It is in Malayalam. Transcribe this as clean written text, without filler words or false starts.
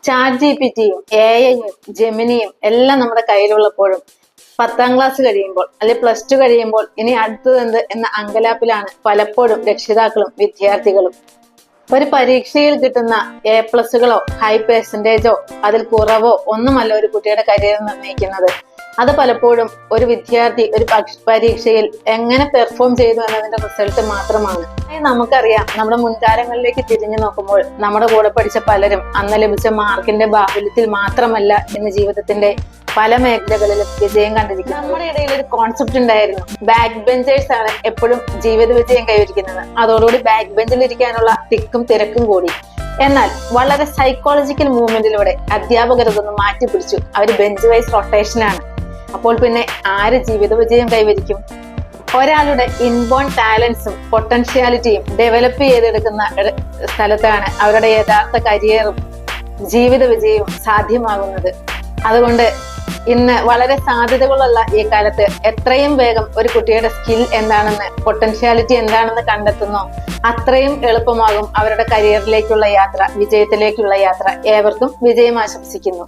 ChatGPT-യും AI-യും ജെമിനിയും എല്ലാം നമ്മുടെ കയ്യിലുള്ളപ്പോഴും 10ാം ക്ലാസ് കഴിയുമ്പോൾ അല്ലെങ്കിൽ +2 കഴിയുമ്പോൾ ഇനി അടുത്തതെന്ത് എന്ന അങ്കലാപ്പിലാണ് പലപ്പോഴും രക്ഷിതാക്കളും വിദ്യാർത്ഥികളും. ഒരു പരീക്ഷയിൽ കിട്ടുന്ന A+കളോ ഹൈ പെർസെന്റേജോ അതിൽ കുറവോ ഒന്നുമല്ല ഒരു കുട്ടിയുടെ കരിയർ നിർണ്ണയിക്കുന്നത്. അത് പലപ്പോഴും ഒരു വിദ്യാർത്ഥി ഒരു പരീക്ഷയിൽ എങ്ങനെ പെർഫോം ചെയ്തു എന്നതിന്റെ റിസൾട്ട് മാത്രമാണ്. നമുക്കറിയാം, നമ്മുടെ മുൻകാലങ്ങളിലേക്ക് തിരിഞ്ഞു നോക്കുമ്പോൾ നമ്മുടെ കൂടെ പഠിച്ച പലരും അന്ന് ലഭിച്ച മാർക്കിന്റെ ബാഹുല്യത്തിൽ മാത്രമല്ല ഇന്ന് ജീവിതത്തിന്റെ പല മേഖലകളിലും വിജയം കണ്ടിരിക്കുന്നു. നമ്മുടെ ഇടയിൽ ഒരു കോൺസെപ്റ്റ് ഉണ്ടായിരുന്നു, ബാക്ക് ബെഞ്ചേഴ്സ് ആണ് എപ്പോഴും ജീവിത വിജയം കൈവരിക്കുന്നത്. അതോടുകൂടി ബാക്ക് ബെഞ്ചിൽ ഇരിക്കാനുള്ള തിക്കും തിരക്കും കൂടി. എന്നാൽ വളരെ സൈക്കോളജിക്കൽ മൂവ്മെന്റിലൂടെ അധ്യാപകർ ഇതൊന്ന് മാറ്റിപ്പിടിച്ചു. അവർ ബെഞ്ച് വൈസ് റൊട്ടേഷനാണ്. അപ്പോൾ പിന്നെ ആര് ജീവിത വിജയം കൈവരിക്കും? ഒരാളുടെ ഇൻബോൺ ടാലൻസും പൊട്ടൻഷ്യാലിറ്റിയും ഡെവലപ്പ് ചെയ്തെടുക്കുന്ന സ്ഥലത്താണ് അവരുടെ യഥാർത്ഥ കരിയറും ജീവിത വിജയവും സാധ്യമാകുന്നത്. അതുകൊണ്ട് ഇന്ന് വളരെ സാധ്യതകളുള്ള ഈ കാലത്ത് എത്രയും വേഗം ഒരു കുട്ടിയുടെ സ്കിൽ എന്താണെന്ന്, പൊട്ടൻഷ്യാലിറ്റി എന്താണെന്ന് കണ്ടെത്തുന്നോ അത്രയും എളുപ്പമാകും അവരുടെ കരിയറിലേക്കുള്ള യാത്ര, വിജയത്തിലേക്കുള്ള യാത്ര. ഏവർക്കും വിജയം ആശംസിക്കുന്നു.